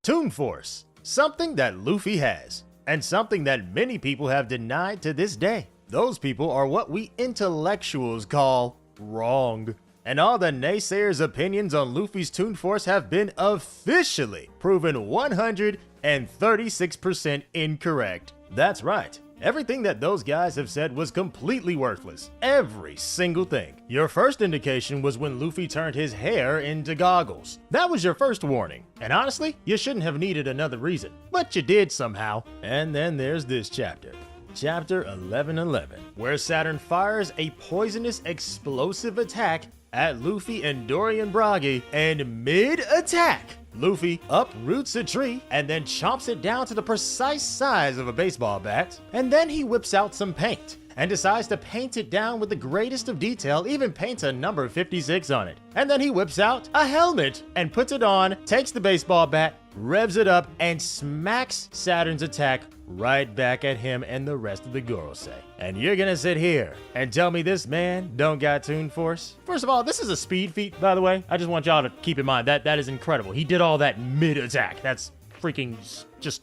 Toon Force, something that Luffy has, and something that many people have denied to this day. Those people are what we intellectuals call wrong. And all the naysayers' opinions on Luffy's Toon Force have been officially proven 136% incorrect. That's right. Everything that those guys have said was completely worthless. Every single thing. Your first indication was when Luffy turned his hair into goggles. That was your first warning. And honestly, you shouldn't have needed another reason. But you did somehow. And then there's this chapter. Chapter 1111, where Saturn fires a poisonous explosive attack at Luffy and Dorian Bragi, and mid-attack, Luffy uproots a tree and then chomps it down to the precise size of a baseball bat, and then he whips out some paint and decides to paint it down with the greatest of detail, even paints a number 56 on it. And then he whips out a helmet and puts it on, takes the baseball bat, revs it up, and smacks Saturn's attack right back at him and the rest of the Gorosei. And you're gonna sit here and tell me this man don't got Toon Force? First of all, this is a speed feat, by the way. I just want y'all to keep in mind that is incredible. He did all that mid-attack. That's freaking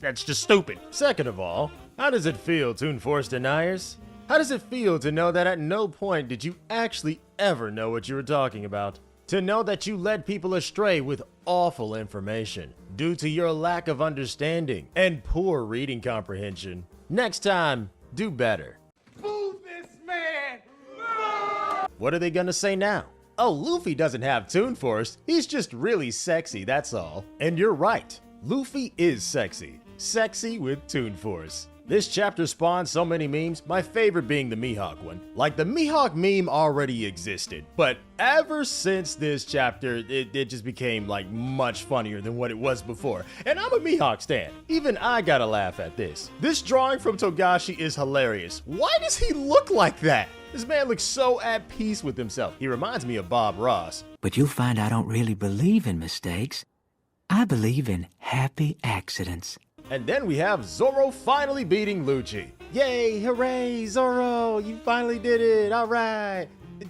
that's just stupid. Second of all, how does it feel, Toon Force deniers? How does it feel to know that at no point did you actually ever know what you were talking about? To know that you led people astray with awful information due to your lack of understanding and poor reading comprehension. Next time, do better. Move this man! What are they gonna say now? Oh, Luffy doesn't have Toon Force. He's just really sexy, that's all. And you're right. Luffy is sexy. Sexy with Toon Force. This chapter spawned so many memes, my favorite being the Mihawk one. Like, the Mihawk meme already existed, but ever since this chapter, it just became like much funnier than what it was before. And I'm a Mihawk stan. Even I gotta laugh at this. This drawing from Togashi is hilarious. Why does he look like that? This man looks so at peace with himself. He reminds me of Bob Ross. But you'll find I don't really believe in mistakes. I believe in happy accidents. And then we have Zoro finally beating Lucci. Yay, hooray, Zoro, you finally did it, all right.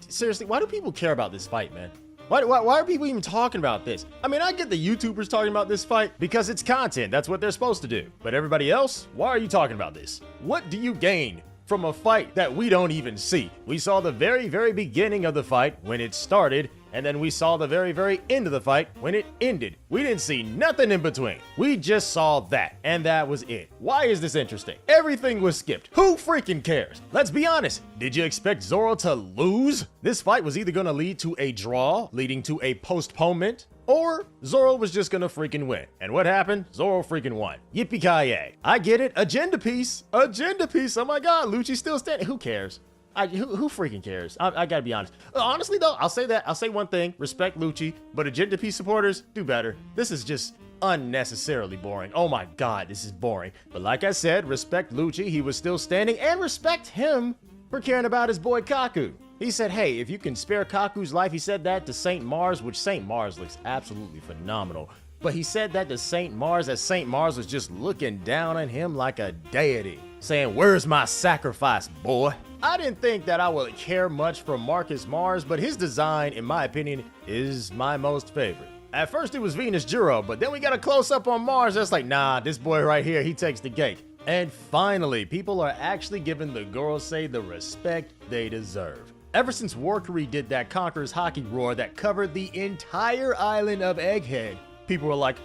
Seriously, why do people care about this fight, man? Why are people even talking about this? I mean, I get the YouTubers talking about this fight because it's content, that's what they're supposed to do. But everybody else, why are you talking about this? What do you gain from a fight that we don't even see? We saw the very, very beginning of the fight when it started, and then we saw the very, very end of the fight when it ended. We didn't see nothing in between. We just saw that, and that was it. Why is this interesting? Everything was skipped. Who freaking cares? Let's be honest. Did you expect Zoro to lose? This fight was either gonna lead to a draw, leading to a postponement, or Zoro was just gonna freaking win. And what happened? Zoro freaking won. Yippee-ki-yay. I get it. Agenda piece. Agenda piece. Oh my God, Lucci's still standing. Who cares? Who freaking cares? I gotta be honest. Honestly though, I'll say one thing. Respect Lucci, but Agenda Peace supporters, do better. This is just unnecessarily boring. Oh my God, this is boring. But like I said, respect Lucci. He was still standing, and respect him for caring about his boy Kaku. He said, hey, if you can spare Kaku's life, he said that to Saint Mars, which Saint Mars looks absolutely phenomenal. But he said that to Saint Mars, as Saint Mars was just looking down on him like a deity, saying, where's my sacrifice, boy? I didn't think that I would care much for Marcus Mars, but his design, in my opinion, is my most favorite. At first it was Venus Juro, but then we got a close-up on Mars that's like, nah, this boy right here, he takes the cake. And finally, people are actually giving the Gorosei the respect they deserve. Ever since Warkery did that Conqueror's Haki roar that covered the entire island of Egghead, people were like,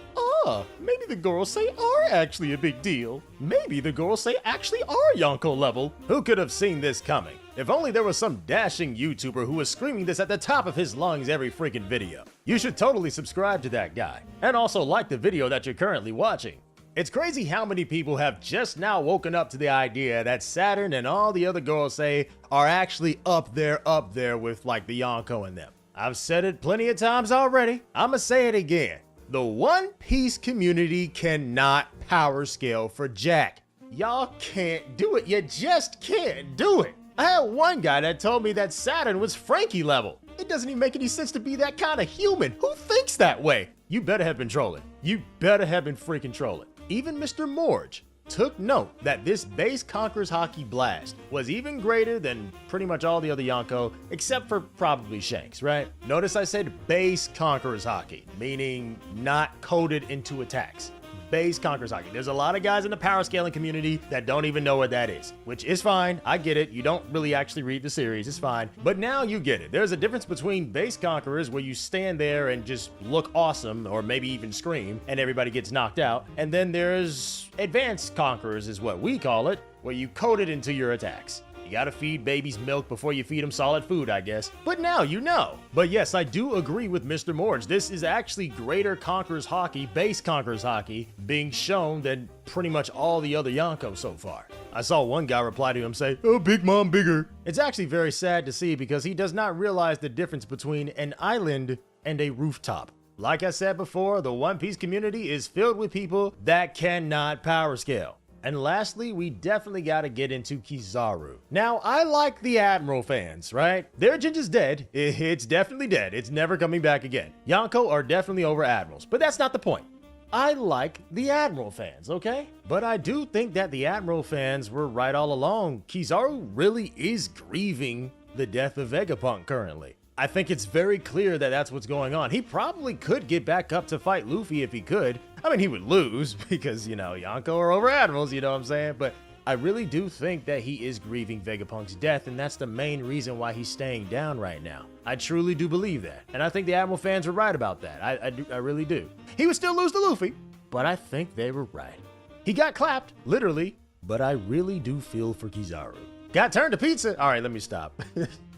maybe the Gorosei are actually a big deal. Maybe the Gorosei actually are Yonko level. Who could have seen this coming? If only there was some dashing YouTuber who was screaming this at the top of his lungs every freaking video. You should totally subscribe to that guy. And also like the video that you're currently watching. It's crazy how many people have just now woken up to the idea that Saturn and all the other Gorosei are actually up there with like the Yonko and them. I've said it plenty of times already. I'ma say it again. The One Piece community cannot power scale for Jack. Y'all can't do it. You just can't do it. I had one guy that told me that Saturn was Frankie level. It doesn't even make any sense to be that kind of human. Who thinks that way? You better have been trolling. You better have been freaking trolling. Even Mr. Morge took note that this base Conqueror's Haki blast was even greater than pretty much all the other Yonko, except for probably Shanks, right? Notice I said base Conqueror's Haki, meaning not coded into attacks. base Conqueror's Haki. There's a lot of guys in the power scaling community that don't even know what that is, which is fine. I get it. You don't really actually read the series. It's fine. But now you get it. There's a difference between base Conquerors where you stand there and just look awesome or maybe even scream and everybody gets knocked out. And then there's advanced Conquerors is what we call it, where you code it into your attacks. You gotta feed babies milk before you feed them solid food, I guess. But now you know. But yes, I do agree with Mr. Morge. This is actually greater Conqueror's Haki, base Conqueror's Haki, being shown than pretty much all the other Yonko so far. I saw one guy reply to him say, "Oh, Big Mom bigger." It's actually very sad to see because he does not realize the difference between an island and a rooftop. Like I said before, the One Piece community is filled with people that cannot power scale. And lastly, we definitely got to get into Kizaru. Now, I like the Admiral fans, right? Their agenda's dead. It's definitely dead. It's never coming back again. Yonko are definitely over Admirals, but that's not the point. I like the Admiral fans, okay? But I do think that the Admiral fans were right all along. Kizaru really is grieving the death of Vegapunk currently. I think it's very clear that that's what's going on. He probably could get back up to fight Luffy if he could. I mean, he would lose because, you know, Yonko are over Admirals, you know what I'm saying? But I really do think that he is grieving Vegapunk's death, and that's the main reason why he's staying down right now. I truly do believe that. And I think the Admiral fans were right about that. I really do. He would still lose to Luffy, but I think they were right. He got clapped, literally, but I really do feel for Kizaru. Got turned to pizza? All right, let me stop.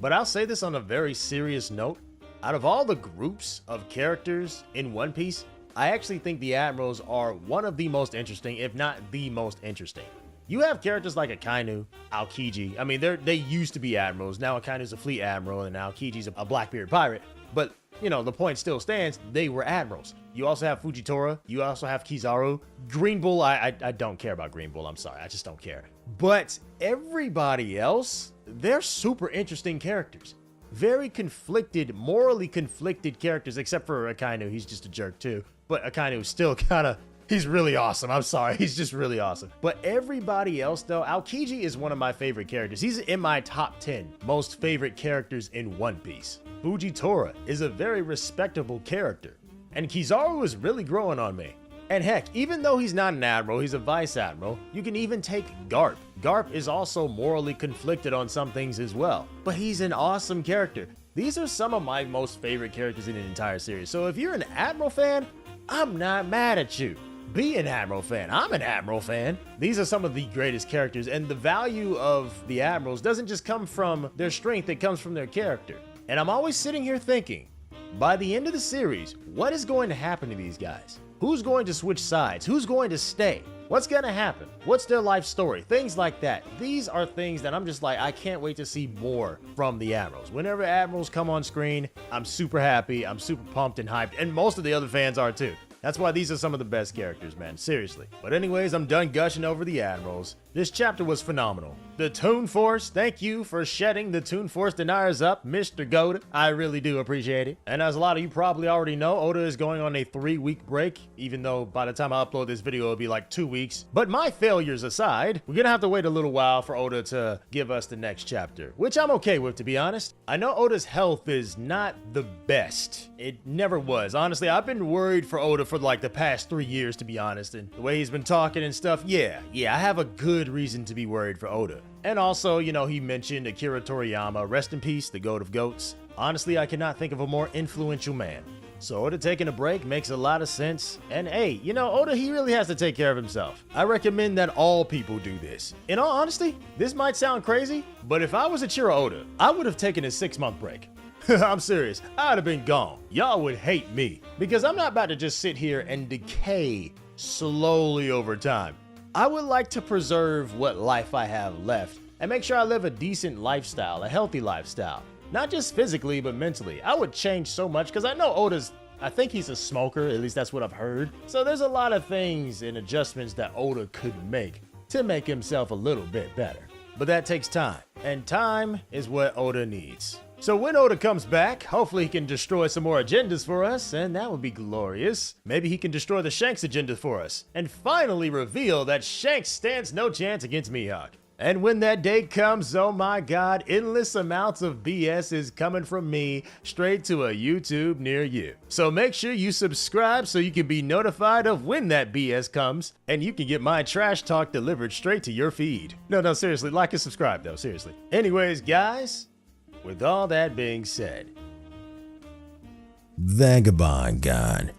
But I'll say this on a very serious note. Out of all the groups of characters in One Piece, I actually think the Admirals are one of the most interesting, if not the most interesting. You have characters like Akainu, Aokiji. I mean, they used to be Admirals. Now Akainu's a fleet admiral and Aokiji's a Blackbeard pirate. But, you know, the point still stands. They were Admirals. You also have Fujitora. You also have Kizaru. Green Bull, I don't care about Green Bull. I'm sorry. I just don't care. But everybody else, they're super interesting characters. Very conflicted, morally conflicted characters, except for Akainu. He's just a jerk too. But Akainu is still he's really awesome. I'm sorry. He's just really awesome. But everybody else, though, Aokiji is one of my favorite characters. He's in my top 10 most favorite characters in One Piece. Fujitora is a very respectable character. And Kizaru is really growing on me. And heck, even though he's not an admiral, he's a vice admiral, you can even take Garp. Garp is also morally conflicted on some things as well. But he's an awesome character. These are some of my most favorite characters in the entire series. So if you're an Admiral fan, I'm not mad at you. Be an Admiral fan. I'm an Admiral fan. These are some of the greatest characters, and the value of the Admirals doesn't just come from their strength, it comes from their character. And I'm always sitting here thinking, by the end of the series, what is going to happen to these guys? Who's going to switch sides? Who's going to stay? What's going to happen? What's their life story? Things like that. These are things that I'm just like, I can't wait to see more from the Admirals. Whenever Admirals come on screen, I'm super happy. I'm super pumped and hyped. And most of the other fans are too. That's why these are some of the best characters, man. Seriously. But anyways, I'm done gushing over the Admirals. This chapter was phenomenal. The Toon Force, thank you for shedding the Toon Force deniers up, Mr. Goda. I really do appreciate it. And as a lot of you probably already know, Oda is going on a 3-week break, even though by the time I upload this video, it'll be like 2 weeks. But my failures aside, we're gonna have to wait a little while for Oda to give us the next chapter, which I'm okay with, to be honest. I know Oda's health is not the best. It never was. Honestly, I've been worried for Oda for like the past 3 years, to be honest. And the way he's been talking and stuff, yeah, I have a good reason to be worried for Oda. And also, you know, he mentioned Akira Toriyama, rest in peace, the GOAT of GOATs. Honestly, I cannot think of a more influential man. So Oda taking a break makes a lot of sense. And hey, you know, Oda, he really has to take care of himself. I recommend that all people do this. In all honesty, this might sound crazy, but if I was Ichiro Oda, I would have taken a 6-month break. I'm serious, I'd have been gone. Y'all would hate me because I'm not about to just sit here and decay slowly over time. I would like to preserve what life I have left and make sure I live a decent lifestyle, a healthy lifestyle. Not just physically, but mentally. I would change so much because I know I think he's a smoker, at least that's what I've heard. So there's a lot of things and adjustments that Oda could make to make himself a little bit better. But that takes time, and time is what Oda needs. So when Oda comes back, hopefully he can destroy some more agendas for us, and that would be glorious. Maybe he can destroy the Shanks agenda for us, and finally reveal that Shanks stands no chance against Mihawk. And when that day comes, oh my God, endless amounts of BS is coming from me straight to a YouTube near you. So make sure you subscribe so you can be notified of when that BS comes, and you can get my trash talk delivered straight to your feed. No, seriously, like and subscribe though, seriously. Anyways, guys, with all that being said, Vagabond gone.